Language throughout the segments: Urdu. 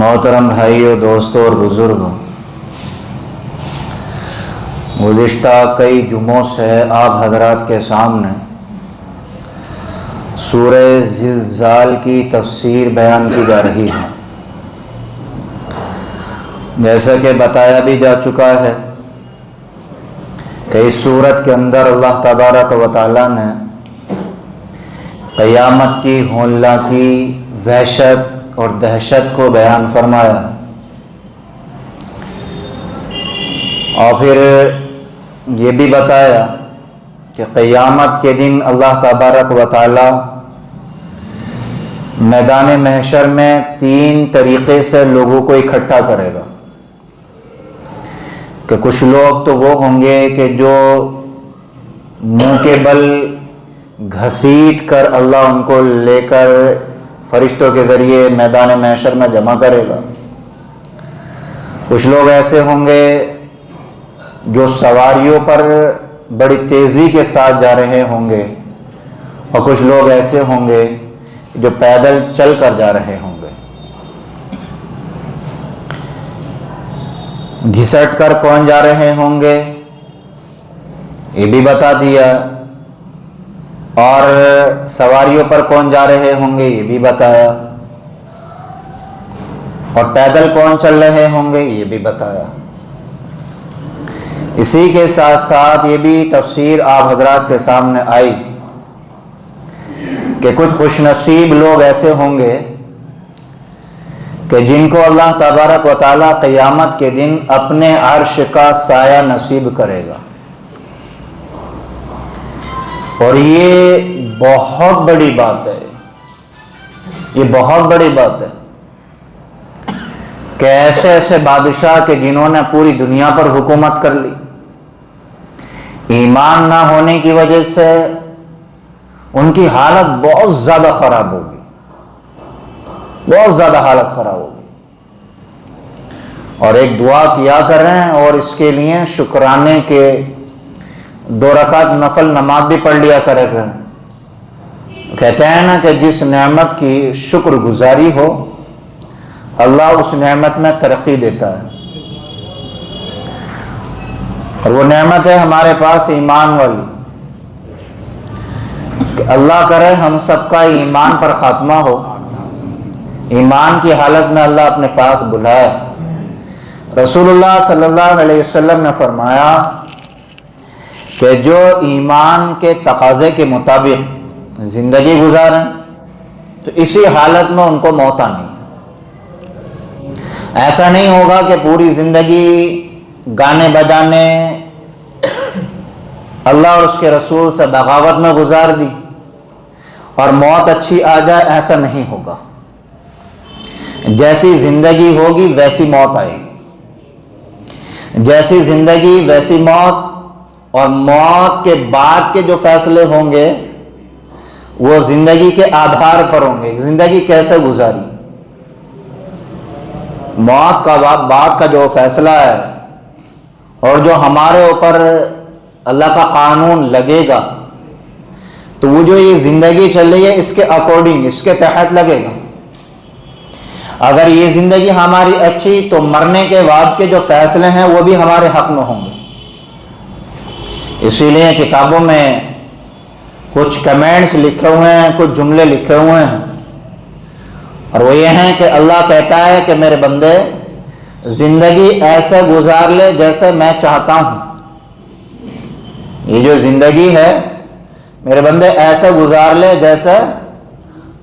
محترم بھائیوں، دوستوں اور بزرگوں، گزشتہ کئی جمعوں سے آپ حضرات کے سامنے سورہ زلزال کی تفسیر بیان کی جا رہی ہے۔ جیسا کہ بتایا بھی جا چکا ہے کہ اس سورت کے اندر اللہ تبارک و تعالیٰ نے قیامت کی ہولناکی، وحشت اور دہشت کو بیان فرمایا، اور پھر یہ بھی بتایا کہ قیامت کے دن اللہ تبارک و تعالی میدان محشر میں 3 طریقے سے لوگوں کو اکٹھا کرے گا۔ کہ کچھ لوگ تو وہ ہوں گے کہ جو منہ کے بل گھسیٹ کر اللہ ان کو لے کر فرشتوں کے ذریعے میدان محشر میں جمع کرے گا۔ کچھ لوگ ایسے ہوں گے جو سواریوں پر بڑی تیزی کے ساتھ جا رہے ہوں گے، اور کچھ لوگ ایسے ہوں گے جو پیدل چل کر جا رہے ہوں گے۔ گھسٹ کر کون جا رہے ہوں گے یہ بھی بتا دیا، اور سواریوں پر کون جا رہے ہوں گے یہ بھی بتایا، اور پیدل کون چل رہے ہوں گے یہ بھی بتایا۔ اسی کے ساتھ ساتھ یہ بھی تفسیر آپ حضرات کے سامنے آئی کہ کچھ خوش نصیب لوگ ایسے ہوں گے کہ جن کو اللہ تبارک و تعالیٰ قیامت کے دن اپنے عرش کا سایہ نصیب کرے گا۔ اور یہ بہت بڑی بات ہے، یہ بہت بڑی بات ہے کہ ایسے ایسے بادشاہ کہ جنہوں نے پوری دنیا پر حکومت کر لی، ایمان نہ ہونے کی وجہ سے ان کی حالت بہت زیادہ خراب ہوگی، بہت زیادہ حالت خراب ہوگی۔ اور ایک دعا کیا کریں، اور اس کے لیے شکرانے کے 2 رکعت نفل نماز بھی پڑھ لیا کریں۔ کہتے ہیں نا کہ جس نعمت کی شکر گزاری ہو اللہ اس نعمت میں ترقی دیتا ہے، اور وہ نعمت ہے ہمارے پاس ایمان والی، کہ اللہ کرے ہم سب کا ایمان پر خاتمہ ہو، ایمان کی حالت میں اللہ اپنے پاس بلائے۔ رسول اللہ صلی اللہ علیہ وسلم نے فرمایا کہ جو ایمان کے تقاضے کے مطابق زندگی گزاریں تو اسی حالت میں ان کو موت آنی ہے۔ ایسا نہیں ہوگا کہ پوری زندگی گانے بجانے، اللہ اور اس کے رسول سے بغاوت میں گزار دی اور موت اچھی آ جائے، ایسا نہیں ہوگا۔ جیسی زندگی ہوگی ویسی موت آئے گی، جیسی زندگی ویسی موت، اور موت کے بعد کے جو فیصلے ہوں گے وہ زندگی کے آدھار پر ہوں گے۔ زندگی کیسے گزاری، موت کا بعد کا جو فیصلہ ہے، اور جو ہمارے اوپر اللہ کا قانون لگے گا تو وہ جو یہ زندگی چل رہی ہے اس کے اکارڈنگ، اس کے تحت لگے گا۔ اگر یہ زندگی ہماری اچھی تو مرنے کے بعد کے جو فیصلے ہیں وہ بھی ہمارے حق میں ہوں گے۔ اسی لیے کتابوں میں کچھ کمنٹس لکھے ہوئے ہیں، کچھ جملے لکھے ہوئے ہیں، اور وہ یہ ہیں کہ اللہ کہتا ہے کہ میرے بندے زندگی ایسے گزار لے جیسے میں چاہتا ہوں۔ یہ جو زندگی ہے میرے بندے ایسے گزار لے جیسے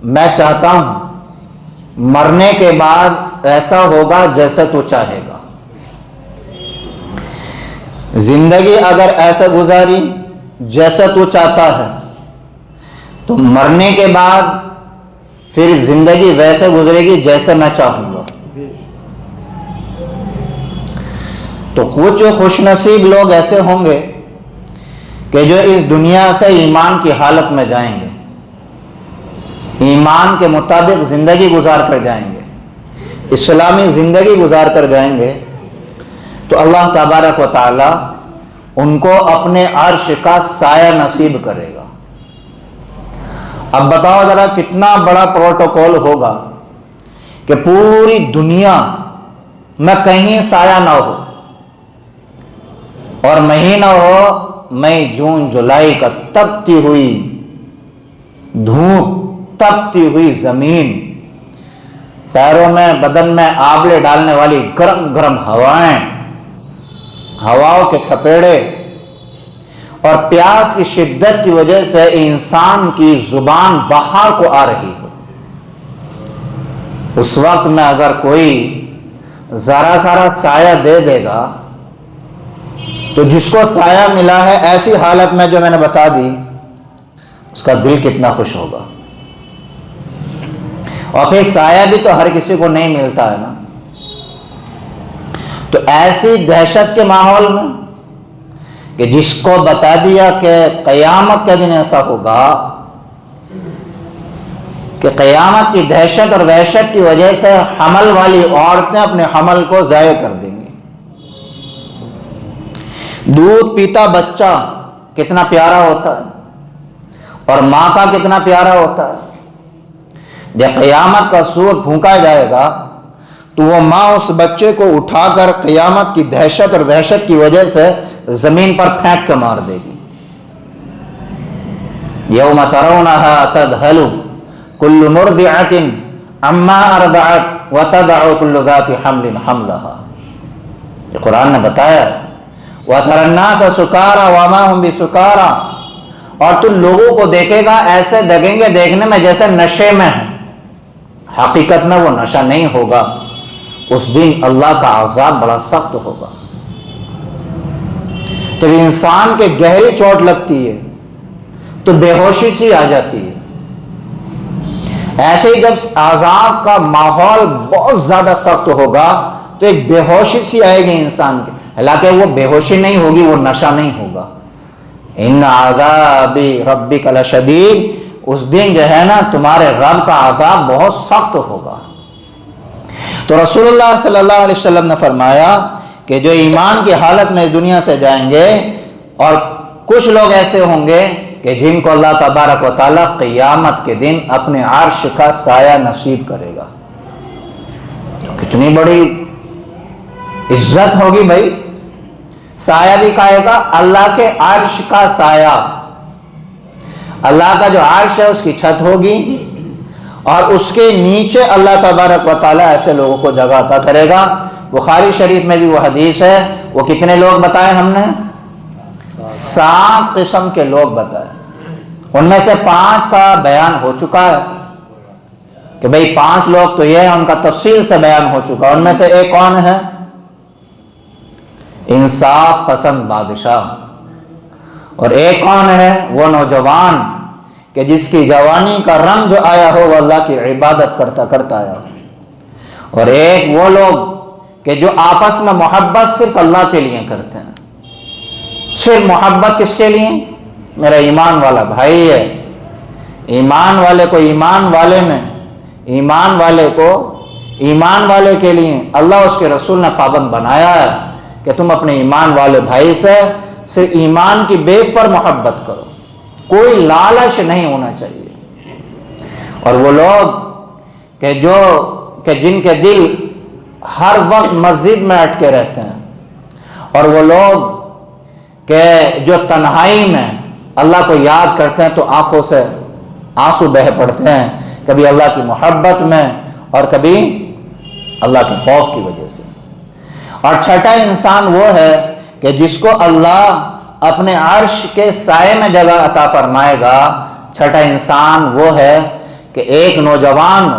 میں چاہتا ہوں، مرنے کے بعد ایسا ہوگا جیسے تو چاہے گا۔ زندگی اگر ایسے گزاری جیسے تو چاہتا ہے تو مرنے کے بعد پھر زندگی ویسے گزرے گی جیسے میں چاہوں گا۔ تو کچھ خوش نصیب لوگ ایسے ہوں گے کہ جو اس دنیا سے ایمان کی حالت میں جائیں گے، ایمان کے مطابق زندگی گزار کر جائیں گے، اسلامی زندگی گزار کر جائیں گے، تو اللہ تبارک و تعالی ان کو اپنے عرش کا سایہ نصیب کرے گا۔ اب بتاؤ ذرا کتنا بڑا پروٹوکول ہوگا کہ پوری دنیا میں کہیں سایہ نہ ہو، اور مہینہ ہو مئی جون جولائی کا، تپتی ہوئی دھوپ، تپتی ہوئی زمین، پیروں میں بدن میں آبلے ڈالنے والی گرم گرم ہوائیں، ہواؤں کے تھپیڑے، اور پیاس کی شدت کی وجہ سے انسان کی زبان باہر کو آ رہی ہو، اس وقت میں اگر کوئی ذرا سارا سایہ دے دے گا تو جس کو سایہ ملا ہے ایسی حالت میں جو میں نے بتا دی، اس کا دل کتنا خوش ہوگا۔ اور پھر سایہ بھی تو ہر کسی کو نہیں ملتا ہے نا، تو ایسی دہشت کے ماحول میں کہ جس کو بتا دیا کہ قیامت کا دن ایسا ہوگا کہ قیامت کی دہشت اور وحشت کی وجہ سے حمل والی عورتیں اپنے حمل کو ضائع کر دیں گی۔ دودھ پیتا بچہ کتنا پیارا ہوتا ہے اور ماں کا کتنا پیارا ہوتا ہے، جب قیامت کا سور پھونکا جائے گا تو وہ ماں اس بچے کو اٹھا کر قیامت کی دہشت اور وحشت کی وجہ سے زمین پر پھینک کے مار دے گی۔ یوم ترونھا تذہل کل مرضعۃ عما ارضعت وتضع کل ذات حمل حملھا، یہ قرآن نے بتایا۔ وتری الناس سکارى وما هم بسکارى، اور تو لوگوں کو دیکھے گا ایسے لگیں گے دیکھنے میں جیسے نشے میں ہیں، حقیقت میں وہ نشہ نہیں ہوگا۔ اس دن اللہ کا عذاب بڑا سخت ہوگا۔ جب انسان کے گہری چوٹ لگتی ہے تو بے ہوشی سی آ جاتی ہے، ایسے ہی جب عذاب کا ماحول بہت زیادہ سخت ہوگا تو ایک بے ہوشی سی آئے گی انسان کی، حالانکہ وہ بے ہوشی نہیں ہوگی، وہ نشہ نہیں ہوگا۔ ان عذاب ربک لشدید، اس دن جو ہے نا تمہارے رب کا عذاب بہت سخت ہوگا۔ تو رسول اللہ صلی اللہ علیہ وسلم نے فرمایا کہ جو ایمان کی حالت میں دنیا سے جائیں گے، اور کچھ لوگ ایسے ہوں گے کہ جن کو اللہ تبارک و تعالیٰ قیامت کے دن اپنے عرش کا سایہ نصیب کرے گا۔ کتنی بڑی عزت ہوگی بھائی، سایہ بھی کہے گا اللہ کے عرش کا سایہ، اللہ کا جو عرش ہے اس کی چھت ہوگی، اور اس کے نیچے اللہ تبارک و تعالیٰ ایسے لوگوں کو جگہ عطا کرے گا۔ بخاری شریف میں بھی وہ حدیث ہے، وہ کتنے لوگ بتائے ہم نے؟ 7 قسم کے لوگ بتائے، ان میں سے 5 کا بیان ہو چکا ہے کہ بھئی 5 لوگ تو یہ ہیں، ان کا تفصیل سے بیان ہو چکا۔ ان میں سے ایک کون ہے؟ انصاف پسند بادشاہ۔ اور ایک کون ہے؟ وہ نوجوان کہ جس کی جوانی کا رنگ جو آیا ہو وہ اللہ کی عبادت کرتا کرتا آیا ہو۔ اور ایک وہ لوگ کہ جو آپس میں محبت صرف اللہ کے لیے کرتے ہیں۔ صرف محبت کس کے لیے؟ میرا ایمان والا بھائی ہے، ایمان والے کو ایمان والے میں، ایمان والے کو ایمان والے کے لیے اللہ اس کے رسول نے پابند بنایا ہے کہ تم اپنے ایمان والے بھائی سے صرف ایمان کی بیس پر محبت کرو، کوئی لالچ نہیں ہونا چاہیے۔ اور وہ لوگ کہ جن کے دل ہر وقت مسجد میں اٹکے رہتے ہیں، اور وہ لوگ کہ جو تنہائی میں اللہ کو یاد کرتے ہیں تو آنکھوں سے آنسو بہہ پڑتے ہیں، کبھی اللہ کی محبت میں اور کبھی اللہ کے خوف کی وجہ سے۔ اور چھٹا انسان وہ ہے کہ جس کو اللہ اپنے عرش کے سائے میں جگہ عطا فرمائے گا۔ چھٹا انسان وہ ہے کہ ایک نوجوان ہو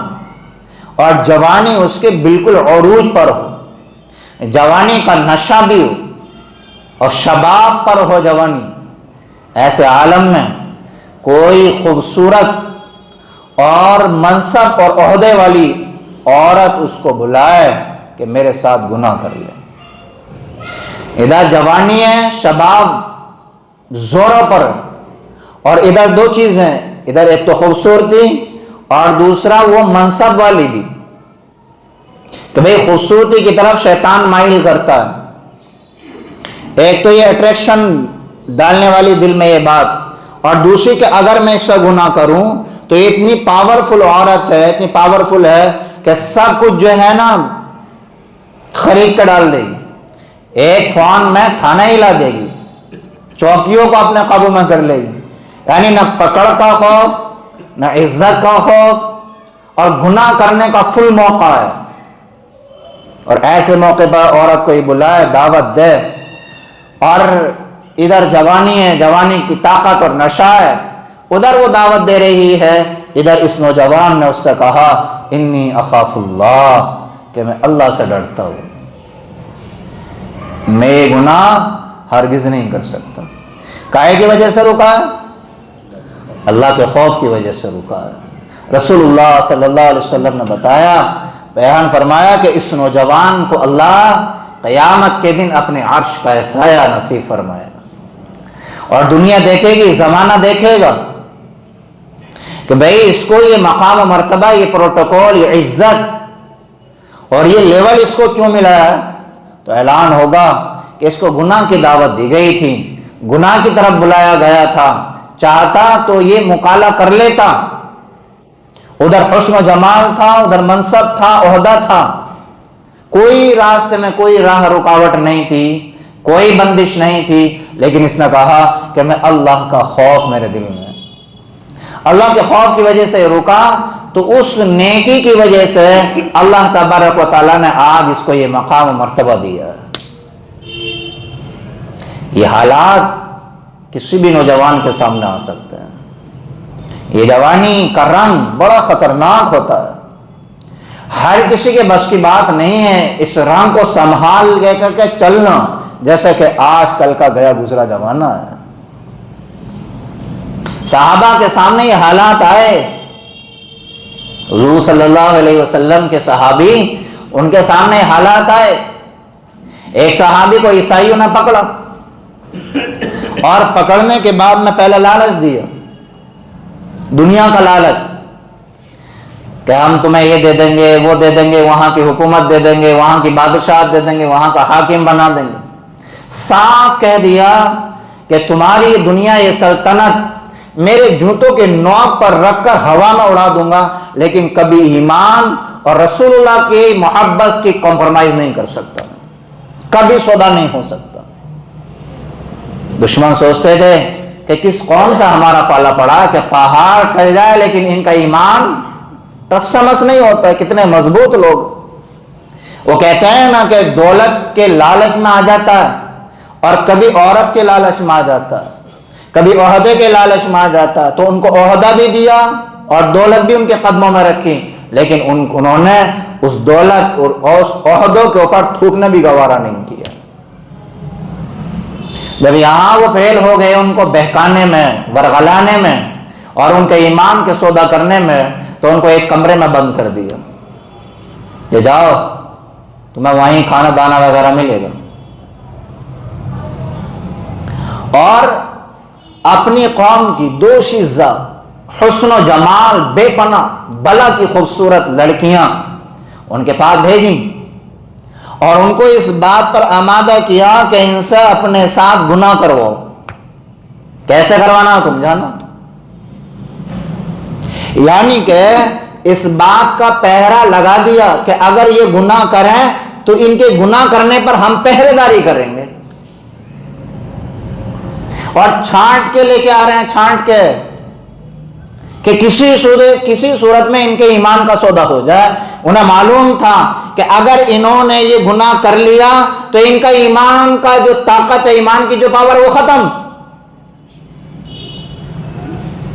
اور جوانی اس کے بالکل عروج پر ہو، جوانی کا نشہ بھی ہو اور شباب پر ہو جوانی، ایسے عالم میں کوئی خوبصورت اور منصب اور عہدے والی عورت اس کو بلائے کہ میرے ساتھ گناہ کر لے۔ ادھر جوانی ہے، شباب زوروں پر، اور ادھر 2 چیزیں، ادھر ایک تو خوبصورتی اور دوسرا وہ منصب والی بھی، کہ بھئی خوبصورتی کی طرف شیطان مائل کرتا ہے۔ ایک تو یہ اٹریکشن ڈالنے والی دل میں یہ بات، اور دوسری کہ اگر میں اس سے گناہ کروں تو یہ اتنی پاورفل عورت ہے، اتنی پاورفل ہے کہ سب کچھ جو ہے نا خرید کر ڈال دے گی، ایک فون میں تھانہ ہی لا دے گی، چوکیوں کو اپنے قابو میں کر لے گی، یعنی نہ پکڑ کا خوف نہ عزت کا خوف، اور گناہ کرنے کا فل موقع ہے۔ اور ایسے موقع پر عورت کو یہ بلائے، دعوت دے، اور ادھر جوانی ہے، جوانی کی طاقت اور نشہ ہے، ادھر وہ دعوت دے رہی ہے، ادھر اس نوجوان نے اس سے کہا انی اخاف اللہ، کہ میں اللہ سے ڈرتا ہوں، میں یہ گناہ ہرگز نہیں کر سکتا۔ کائے کی وجہ سے رکا ہے؟ اللہ کے خوف کی وجہ سے رکا ہے۔ رسول اللہ صلی اللہ علیہ وسلم نے بتایا، بیان فرمایا کہ اس نوجوان کو اللہ قیامت کے دن اپنے عرش کا سایہ نصیب فرمائے گا، اور دنیا دیکھے گی، زمانہ دیکھے گا کہ بھئی اس کو یہ مقام و مرتبہ، یہ پروٹوکول، یہ عزت اور یہ لیول اس کو کیوں ملا ہے؟ تو اعلان ہوگا کہ اس کو گناہ کی دعوت دی گئی تھی، گناہ کی طرف بلایا گیا تھا، چاہتا تو یہ مقالہ کر لیتا، ادھر حسن و جمال تھا، ادھر منصب تھا، عہدہ تھا، کوئی راستے میں کوئی راہ رکاوٹ نہیں تھی، کوئی بندش نہیں تھی، لیکن اس نے کہا کہ میں اللہ کا خوف میرے دل میں، اللہ کے خوف کی وجہ سے رکا، تو اس نیکی کی وجہ سے اللہ تبارک و تعالیٰ نے آج اس کو یہ مقام و مرتبہ دیا ہے۔ یہ حالات کسی بھی نوجوان کے سامنے آ سکتے ہیں۔ یہ جوانی کا رنگ بڑا خطرناک ہوتا ہے، ہر کسی کے بس کی بات نہیں ہے اس رنگ کو سنبھال کے چلنا، جیسے کہ آج کل کا گیا گزرا زمانہ ہے۔ صحابہ کے سامنے یہ حالات آئے، حضور صلی اللہ علیہ وسلم کے صحابی، ان کے سامنے یہ حالات آئے۔ ایک صحابی کو عیسائیوں نے پکڑا، اور پکڑنے کے بعد میں پہلے لالچ دیا، دنیا کا لالچ، کہ ہم تمہیں یہ دے دیں گے، وہ دے دیں گے، وہاں کی حکومت دے دیں گے، وہاں کی بادشاہت دے دیں گے، وہاں کا حاکم بنا دیں گے۔ صاف کہہ دیا کہ تمہاری دنیا، یہ سلطنت میرے جوتوں کے نوک پر رکھ کر ہوا میں اڑا دوں گا، لیکن کبھی ایمان اور رسول اللہ کی محبت کی کمپرومائز نہیں کر سکتا، کبھی سودا نہیں ہو سکتا۔ دشمن سوچتے تھے کہ کس قوم سے ہمارا پالا پڑا کہ پہاڑ ٹل جائے لیکن ان کا ایمان ٹس مس نہیں ہوتا ہے، کتنے مضبوط لوگ۔ وہ کہتے ہیں نا کہ دولت کے لالچ میں آ جاتا ہے، اور کبھی عورت کے لالچ میں آ جاتا ہے، کبھی عہدے کے لالچ میں آ جاتا ہے، تو ان کو عہدہ بھی دیا اور دولت بھی ان کے قدموں میں رکھی، لیکن انہوں نے اس دولت اور اس عہدوں کے اوپر تھوکنے بھی گوارا نہیں کیا۔ جب یہاں وہ فیل ہو گئے ان کو بہکانے میں، ورغلانے میں، اور ان کے ایمان کے سودا کرنے میں، تو ان کو ایک کمرے میں بند کر دیا، یہ جاؤ تمہیں وہیں کھانا دانا وغیرہ ملے گا، اور اپنی قوم کی دوشیزہ، حسن و جمال، بے پناہ بلا کی خوبصورت لڑکیاں ان کے پاس بھیجیں، اور ان کو اس بات پر آمادہ کیا کہ ان سے اپنے ساتھ گناہ کرواؤ۔ کیسے کروانا تم جانا، یعنی کہ اس بات کا پہرا لگا دیا کہ اگر یہ گناہ کریں تو ان کے گناہ کرنے پر ہم پہرے داری کریں گے، اور چھانٹ کے لے کے آ رہے ہیں، چھانٹ کے، کہ کسی صورت میں ان کے ایمان کا سودا ہو جائے۔ انہیں معلوم تھا کہ اگر انہوں نے یہ گناہ کر لیا تو ان کا ایمان کا جو طاقت ہے، ایمان کی جو پاور، وہ ختم،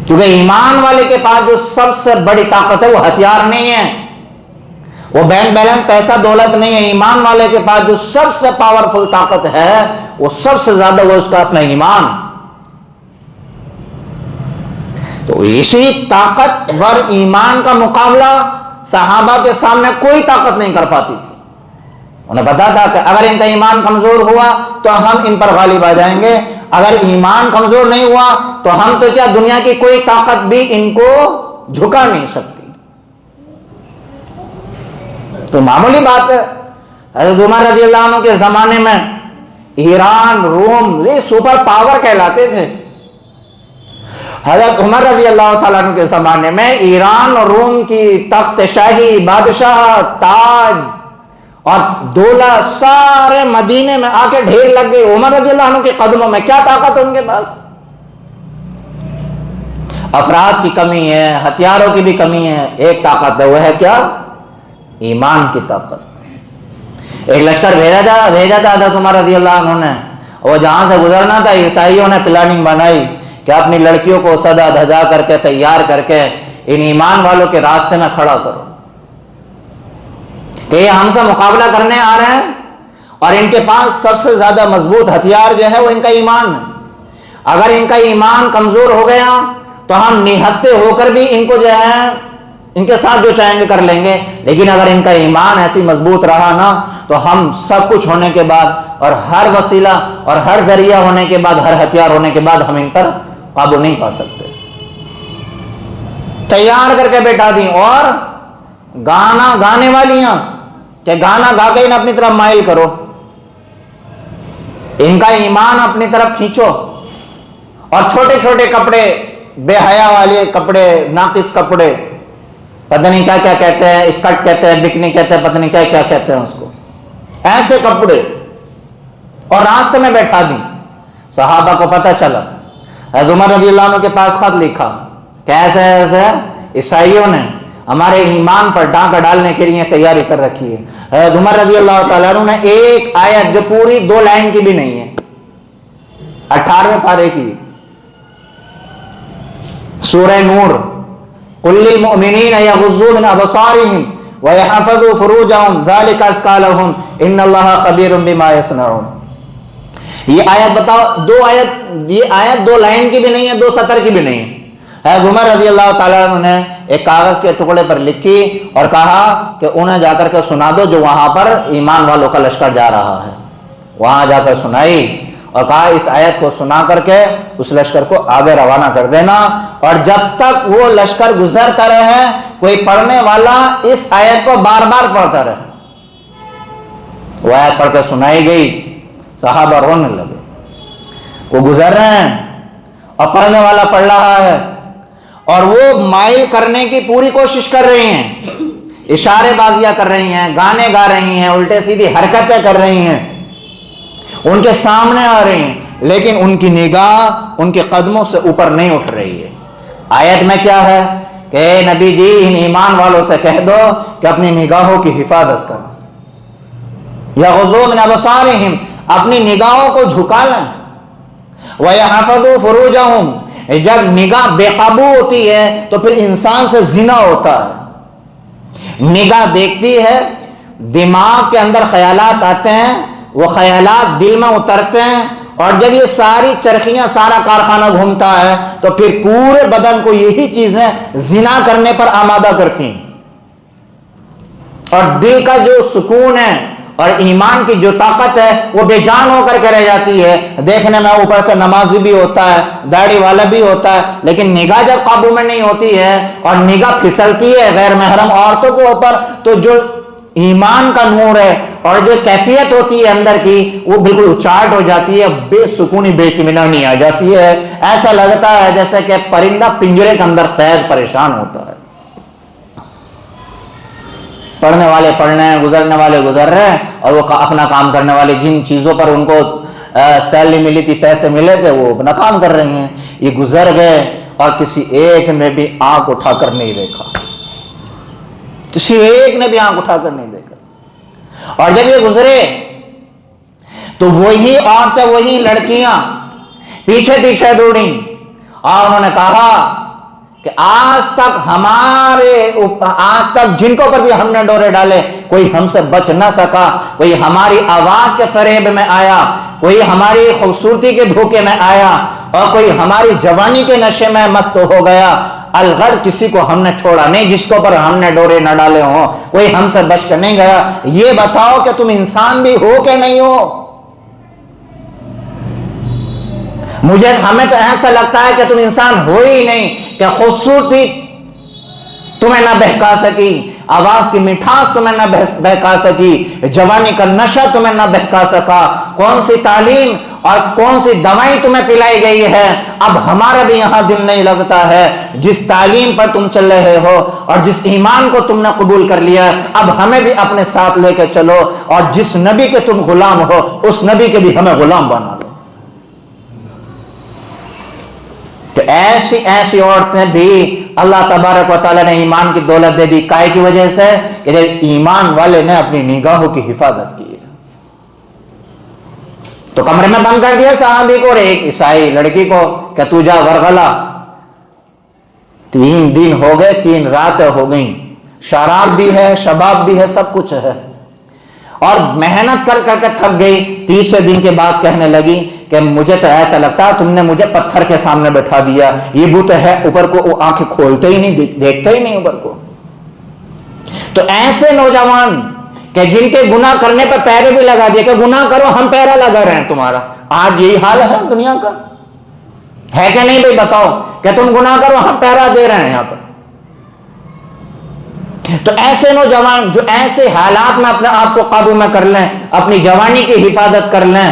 کیونکہ ایمان والے کے پاس جو سب سے بڑی طاقت ہے وہ ہتھیار نہیں ہے، وہ بینک بیلنس، پیسہ، دولت نہیں ہے۔ ایمان والے کے پاس جو سب سے پاورفل طاقت ہے، وہ سب سے زیادہ وہ اس کا اپنا ایمان۔ تو اسی طاقتور ایمان کا مقابلہ صحابہ کے سامنے کوئی طاقت نہیں کر پاتی تھی۔ انہیں پتا تھا کہ اگر ان کا ایمان کمزور ہوا تو ہم ان پر غالب آ جائیں گے، اگر ایمان کمزور نہیں ہوا تو ہم تو کیا، دنیا کی کوئی طاقت بھی ان کو جھکا نہیں سکتی۔ تو معمولی بات ہے، حضرت عمر رضی اللہ عنہ کے زمانے میں ایران، روم، یہ سپر پاور کہلاتے تھے، حضرت عمر رضی اللہ تعالیٰ عنہ کے زمانے میں ایران اور روم کی تخت شاہی، بادشاہ، تاج اور دولت سارے مدینے میں آ کے ڈھیر لگ گئی عمر رضی اللہ عنہ کے قدموں میں. کیا طاقت ان کے پاس؟ افراد کی کمی ہے، ہتھیاروں کی بھی کمی ہے. ایک طاقت ہے، وہ ہے کیا؟ ایمان کی طاقت. ایک لشکر بھیجا تھا حضرت عمر رضی اللہ عنہ نے. وہ جہاں سے گزرنا تھا عیسائیوں نے پلاننگ بنائی کہ اپنی لڑکیوں کو سجا دھجا کر کے تیار کر کے ان ایمان والوں کے راستے میں کھڑا کرو کہ یہ ہم سے مقابلہ کرنے آ رہے ہیں اور ان کے پاس سب سے زیادہ مضبوط ہتھیار جو ہے وہ ان کا ایمان ہے. اگر ان کا ایمان کمزور ہو گیا تو ہم نہتے ہو کر بھی ان کو جو ہے ان کے ساتھ جو چاہیں گے کر لیں گے. لیکن اگر ان کا ایمان ایسی مضبوط رہا نا تو ہم سب کچھ ہونے کے بعد اور ہر وسیلہ اور ہر ذریعہ ہونے کے بعد، ہر ہتھیار ہونے کے بعد ہم ان پر قابو نہیں پا سکتے. تیار کر کے بیٹھا دی. اور گانا گانے والیاں کہ گانا گا کے انہیں اپنی طرف مائل کرو، ان کا ایمان اپنی طرف کھینچو. اور چھوٹے چھوٹے کپڑے، بے حیا والے کپڑے، ناقص کپڑے، پتہ نہیں کیا کیا کہتے ہیں، اسکرٹ کہتے ہیں، بکنی کہتے ہیں، پتہ نہیں کیا کیا کہتے ہیں اس کو، ایسے کپڑے، اور راستے میں بیٹھا دی. صحابہ کو پتہ چلا. حضرت عمر رضی اللہ عنہ کے پاس خط لکھا کہ ایسے ایسے عیسائیوں نے ہمارے ایمان پر ڈاکہ ڈالنے کے لیے تیاری کر رکھی ہے. حضرت عمر رضی اللہ تعالیٰ عنہ نے ایک آیت جو پوری 2 لائن کی بھی نہیں ہے، 18ویں پارے کی سورہ نور، قل للمؤمنین یغضوا من ابصارهم ویحفظوا فروجهم ذلک ازکی لهم ان اللہ خبیر بما یصنعون. یہ آیت بتاؤ، یہ آیت 2 لائن کی بھی نہیں ہے، 2 سطر کی بھی نہیں ہے. حضرت عمر رضی اللہ تعالیٰ عنہ نے ایک کاغذ کے ٹکڑے پر لکھی اور کہا کہ انہیں جا کر کے سنا دو جو وہاں پر ایمان والوں کا لشکر جا رہا ہے. وہاں جا کر سنائی اور کہا اس آیت کو سنا کر کے اس لشکر کو آگے روانہ کر دینا، اور جب تک وہ لشکر گزرتا رہے کوئی پڑھنے والا اس آیت کو بار بار پڑھتا رہے. وہ آیت پڑھ کے سنائی گئی، صحابہ رونے لگے. وہ گزر رہے ہیں اور پڑھنے والا پڑھ رہا ہے اور وہ مائل کرنے کی پوری کوشش کر رہی ہیں، اشارے بازیاں کر رہی ہیں، گانے گا رہی ہیں، الٹے سیدھی حرکتیں کر رہی ہیں، ان کے سامنے آ رہی ہیں، لیکن ان کی نگاہ ان کے قدموں سے اوپر نہیں اٹھ رہی ہے. آیت میں کیا ہے کہ اے نبی جی ان ایمان والوں سے کہہ دو کہ اپنی نگاہوں کی حفاظت کرو. یغضوا من ابصارہم، اپنی نگاہوں کو جھکا لیں. وَيَحْفَظُوا فُرُوجَهُمْ، جب نگاہ بے قابو ہوتی ہے تو پھر انسان سے زنا ہوتا ہے. نگاہ دیکھتی ہے، دماغ کے اندر خیالات آتے ہیں، وہ خیالات دل میں اترتے ہیں، اور جب یہ ساری چرخیاں سارا کارخانہ گھومتا ہے تو پھر پورے بدن کو یہی چیزیں زنا کرنے پر آمادہ کرتی ہیں. اور دل کا جو سکون ہے اور ایمان کی جو طاقت ہے وہ بے جان ہو کر کے رہ جاتی ہے. دیکھنے میں اوپر سے نمازی بھی ہوتا ہے، داڑھی والا بھی ہوتا ہے، لیکن نگاہ جب قابو میں نہیں ہوتی ہے اور نگاہ پھسلتی ہے غیر محرم عورتوں کے اوپر تو جو ایمان کا نور ہے اور جو کیفیت ہوتی ہے اندر کی وہ بالکل اچاٹ ہو جاتی ہے، بے سکونی بے اطمینانی آ جاتی ہے. ایسا لگتا ہے جیسے کہ پرندہ پنجرے کے اندر قید پریشان ہوتا ہے. پڑھنے والے پڑھ رہے ہیں، گزرنے والے گزر رہے ہیں، اور وہ اپنا کام کرنے والے جن چیزوں پر ان کو سیلری ملی تھی، پیسے ملے تھے، وہ اپنا کام کر رہی ہیں. یہ گزر گئے اور کسی ایک نے بھی آنکھ اٹھا کر نہیں دیکھا، کسی ایک نے بھی آنکھ اٹھا کر نہیں دیکھا. اور جب یہ گزرے تو وہی عورتیں، وہی لڑکیاں پیچھے پیچھے دوڑیں اور انہوں نے کہا کہ آج تک جن کو پر بھی ہم نے ڈورے ڈالے کوئی ہم سے بچ نہ سکا، کوئی ہماری آواز کے فریب میں آیا، کوئی ہماری خوبصورتی کے دھوکے میں آیا، اور کوئی ہماری جوانی کے نشے میں مست ہو گیا. الغرض کسی کو ہم نے چھوڑا نہیں، جس کو پر ہم نے ڈورے نہ ڈالے ہوں کوئی ہم سے بچ کر نہیں گیا. یہ بتاؤ کہ تم انسان بھی ہو کہ نہیں ہو؟ ہمیں تو ایسا لگتا ہے کہ تم انسان ہو ہی نہیں، کہ خوبصورتی تمہیں نہ بہکا سکی، آواز کی مٹھاس تمہیں نہ بہکا سکی، جوانی کا نشہ تمہیں نہ بہکا سکا، کون سی تعلیم اور کون سی دوائی تمہیں پلائی گئی ہے، اب ہمارا بھی یہاں دل نہیں لگتا ہے۔ جس تعلیم پر تم چل رہے ہو اور جس ایمان کو تم نے قبول کر لیا، اب ہمیں بھی اپنے ساتھ لے کے چلو، اور جس نبی کے تم غلام ہو اس نبی کے بھی ہمیں غلام بنا لو۔ تو ایسی ایسی عورتیں بھی اللہ تبارک و تعالیٰ نے ایمان کی دولت دے دی، کائے کی وجہ سے کہ ایمان والے نے اپنی نگاہوں کی حفاظت کی۔ تو کمرے میں بند کر دیا صحابی کو اور ایک عیسائی لڑکی کو کہ تو جا ورغلا۔ 3 دن ہو گئے، 3 راتیں ہو گئیں، شراب بھی ہے، شباب بھی ہے، سب کچھ ہے، اور محنت کر کر کے تھک گئی۔ 30 دن کے بعد کہنے لگی کہ مجھے تو ایسا لگتا ہے تم نے مجھے پتھر کے سامنے بٹھا دیا، یہ بت ہے اوپر کو، وہ آنکھیں کھولتے ہی نہیں، دیکھتے ہی نہیں اوپر کو۔ تو ایسے نوجوان کہ جن کے گناہ کرنے پر پیرے بھی لگا دیا کہ گناہ کرو، ہم پیرا لگا رہے ہیں تمہارا، آج یہی حال ہے دنیا کا، ہے کہ نہیں بھائی؟ بتاؤ کہ تم گناہ کرو، ہم پیرا دے رہے ہیں یہاں پر۔ تو ایسے نوجوان جو ایسے حالات میں اپنے آپ کو قابو میں کر لیں، اپنی جوانی کی حفاظت کر لیں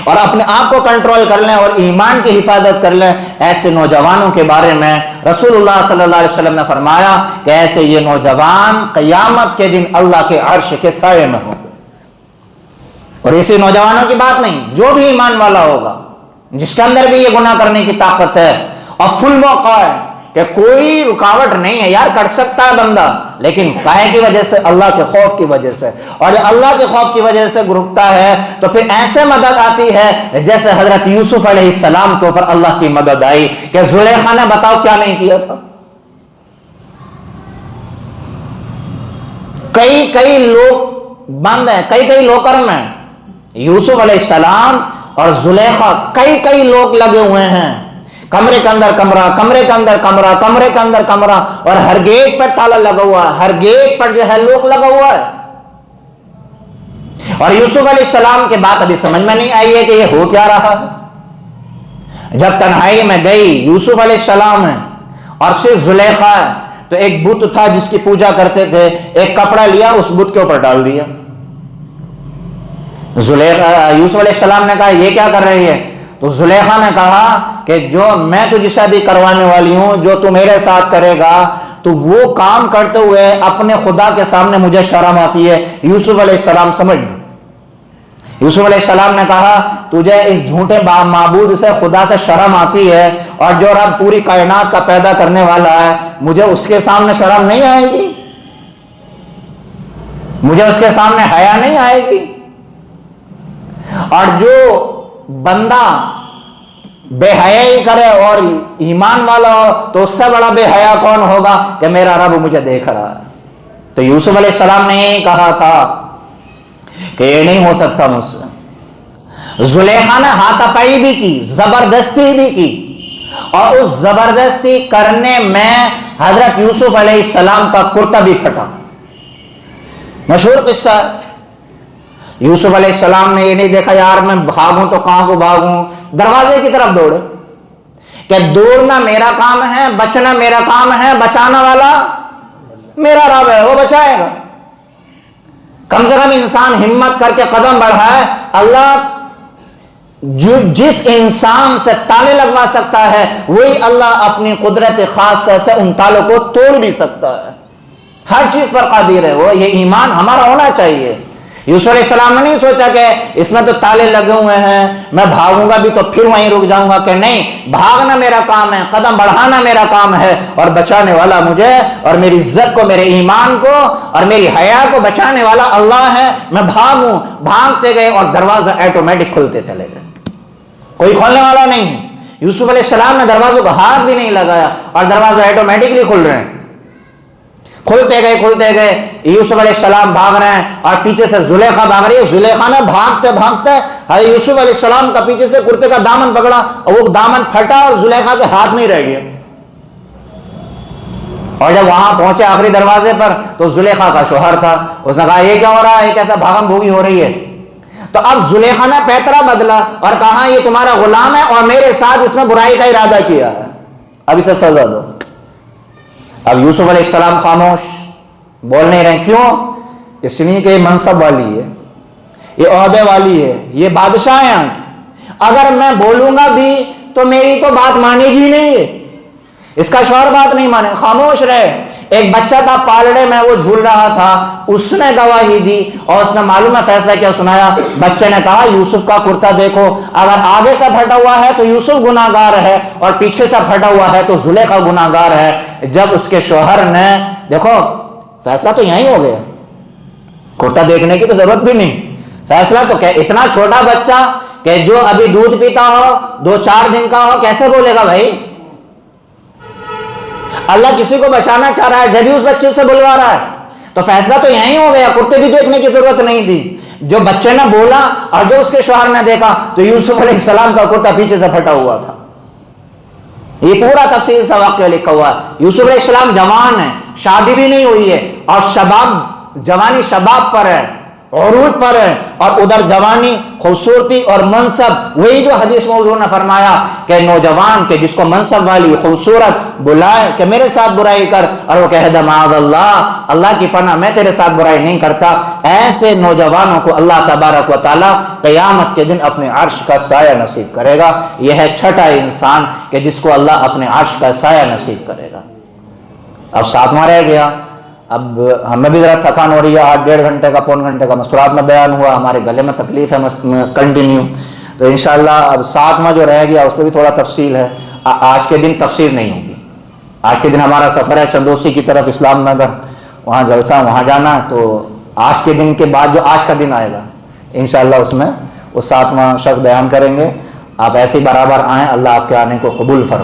اور اپنے آپ کو کنٹرول کر لیں اور ایمان کی حفاظت کر لیں، ایسے نوجوانوں کے بارے میں رسول اللہ صلی اللہ علیہ وسلم نے فرمایا کہ ایسے یہ نوجوان قیامت کے دن اللہ کے عرش کے سائے میں ہوں گے۔ اور ایسے نوجوانوں کی بات نہیں، جو بھی ایمان والا ہوگا، جس کے اندر بھی یہ گناہ کرنے کی طاقت ہے اور فل موقع ہے کہ کوئی رکاوٹ نہیں ہے، یار کر سکتا ہے بندہ، لیکن کائے کی وجہ سے؟ اللہ کے خوف کی وجہ سے۔ اور جب اللہ کے خوف کی وجہ سے رکتا ہے تو پھر ایسے مدد آتی ہے جیسے حضرت یوسف علیہ السلام کے اوپر اللہ کی مدد آئی کہ زلیخا نے بتاؤ کیا نہیں کیا تھا۔ کئی لوگ بند ہیں، کئی لوکر میں یوسف علیہ السلام اور زلیخا، کئی لوگ لگے ہوئے ہیں، کمرے کے اندر کمرہ، کمرے کے اندر کمرہ، کمرے کے اندر کمرہ، اور ہر گیٹ پر تالا لگا ہوا ہے، ہر گیٹ پر جو ہے لوک لگا ہوا ہے۔ اور یوسف علیہ السلام کے بات ابھی سمجھ میں نہیں آئی ہے کہ یہ ہو کیا رہا ہے۔ جب تنہائی میں گئی یوسف علیہ السلام ہے اور صرف زلیخا ہے، تو ایک بت تھا جس کی پوجا کرتے تھے، ایک کپڑا لیا اس بت کے اوپر ڈال دیا۔ یوسف علیہ السلام نے کہا یہ کیا کر رہی ہے؟ تو زلیخا نے کہا کہ جو میں تجھ سے بھی کروانے والی ہوں، جو تو میرے ساتھ کرے گا، تو وہ کام کرتے ہوئے اپنے خدا کے سامنے مجھے شرم آتی ہے۔ یوسف علیہ السلام سمجھ لو، یوسف علیہ السلام نے کہا تجھے اس جھوٹے معبود سے، خدا سے شرم آتی ہے، اور جو رب پوری کائنات کا پیدا کرنے والا ہے، مجھے اس کے سامنے شرم نہیں آئے گی؟ مجھے اس کے سامنے حیا نہیں آئے گی؟ اور جو بندہ بے حیائی کرے اور ایمان والا ہو تو اس سے بڑا بے حیا کون ہوگا کہ میرا رب مجھے دیکھ رہا ہے۔ تو یوسف علیہ السلام نے یہی کہا تھا کہ یہ نہیں ہو سکتا مجھ سے۔ زلیخا نے ہاتھ پائی بھی کی، زبردستی بھی کی، اور اس زبردستی کرنے میں حضرت یوسف علیہ السلام کا کرتا بھی پھٹا۔ مشہور قصہ ہے۔ یوسف علیہ السلام نے یہ نہیں دیکھا یار میں بھاگوں تو کہاں کو بھاگوں، دروازے کی طرف دوڑے کہ دوڑنا میرا کام ہے، بچنا میرا کام ہے، بچانا والا میرا رب ہے، وہ بچائے گا۔ کم سے کم انسان ہمت کر کے قدم بڑھائے، اللہ جو جس انسان سے تالے لگوا سکتا ہے وہی اللہ اپنی قدرت خاص سے ان تالوں کو توڑ بھی سکتا ہے، ہر چیز پر قادر ہے وہ۔ یہ ایمان ہمارا ہونا چاہیے۔ یوسف علیہ السلام نے نہیں سوچا کہ اس میں تو تالے لگے ہوئے ہیں، میں بھاگوں گا بھی تو پھر وہیں رک جاؤں گا، کہ نہیں، بھاگنا میرا کام ہے، قدم بڑھانا میرا کام ہے، اور بچانے والا مجھے اور میری عزت کو، میرے ایمان کو اور میری حیا کو بچانے والا اللہ ہے۔ میں بھاگوں۔ بھاگتے گئے اور دروازہ آٹومیٹک کھلتے چلے گئے، کوئی کھولنے والا نہیں۔ یوسف علیہ السلام نے دروازوں کو ہاتھ بھی نہیں لگایا اور دروازہ آٹومیٹکلی کھل رہے ہیں۔ کھلتے گئے، یوسف علیہ السلام بھاگ رہے ہیں اور پیچھے سے زلیخا بھاگ رہی ہے۔ زلیخا نے بھاگتے بھاگتے یوسف علیہ السلام کا پیچھے سے کرتے کا دامن پکڑا اور وہ دامن پھٹا اور زلیخا کے ہاتھ میں ہی رہ گیا۔ اور جب وہاں پہنچے آخری دروازے پر تو زلیخا کا شوہر تھا، اس نے کہا یہ کیا ہو رہا ہے، یہ کیسا بھاگم بھوگی ہو رہی ہے؟ تو اب زلیخا نے پیترا بدلا اور کہا یہ تمہارا غلام ہے اور میرے ساتھ اس نے برائی کا ارادہ کیا ہے، اب اسے سزا دو۔ اب یوسف علیہ السلام خاموش، بول نہیں رہے۔ کیوں؟ اس لیے کہ یہ منصب والی ہے، یہ عہدے والی ہے، یہ بادشاہ ہے یہاں کی، اگر میں بولوں گا بھی تو میری تو بات مانے گی نہیں ہے، اس کا شوہر بات نہیں مانے، خاموش رہے۔ ایک بچہ تھا پالڑے میں، وہ جھول رہا تھا، اس نے گواہی دی اور اس نے معلوم ہے فیصلہ کیا سنایا؟ بچے نے کہا یوسف کا کرتا دیکھو، اگر آگے سے پھٹا ہوا ہے تو یوسف گناہگار ہے اور پیچھے سے پھٹا ہوا ہے تو زلیخا گناہگار ہے۔ جب اس کے شوہر نے دیکھو فیصلہ تو یہیں ہو گیا، کرتا دیکھنے کی تو ضرورت بھی نہیں، فیصلہ تو کہ اتنا چھوٹا بچہ کہ جو ابھی دودھ پیتا ہو 2-4 دن کا ہو کیسے بولے گا بھائی؟ اللہ کسی کو بچانا چاہ رہا ہے جب بھی اس بچے سے بلوا رہا ہے، تو فیصلہ تو یہیں ہو گیا، کرتے بھی دیکھنے کی ضرورت نہیں تھی۔ جو بچے نے بولا اور جو اس کے شوہر نے دیکھا تو یوسف علیہ السلام کا کرتا پیچھے سے پھٹا ہوا تھا۔ یہ پورا تفصیل سے واقعہ لکھا ہوا ہے۔ یوسف علیہ السلام جوان ہے، شادی بھی نہیں ہوئی ہے اور جوانی شباب پر ہے، عروج پر ہے، اور ادھر جوانی خوبصورتی اور منصب، وہی جو حدیث میں حضور نے فرمایا کہ نوجوان کے جس کو منصب والی خوبصورت بلائے کہ میرے ساتھ برائی کر، اور وہ کہے معاذ اللہ، اللہ کی پناہ میں تیرے ساتھ برائی نہیں کرتا، ایسے نوجوانوں کو اللہ تبارک و تعالی قیامت کے دن اپنے عرش کا سایہ نصیب کرے گا۔ یہ ہے چھٹا انسان کہ جس کو اللہ اپنے عرش کا سایہ نصیب کرے گا۔ اب 7واں رہ گیا، اب ہمیں بھی ذرا تھکان ہو رہی ہے، 8-1.5 گھنٹے کا 1.25 گھنٹے کا مستورات میں بیان ہوا، ہمارے گلے میں تکلیف ہے کنٹینیو، تو انشاءاللہ اب 7واں جو رہ گیا اس پہ بھی تھوڑا تفصیل ہے۔ آج کے دن تفسیر نہیں ہوگی، آج کے دن ہمارا سفر ہے چندوسی کی طرف، اسلام نگر، وہاں جلسہ، وہاں جانا، تو آج کے دن کے بعد جو آج کا دن آئے گا انشاءاللہ اس میں وہ 7واں شخص بیان کریں گے۔ آپ ایسے ہی برابر آئیں، اللہ آپ کے آنے کو قبول فرمائے۔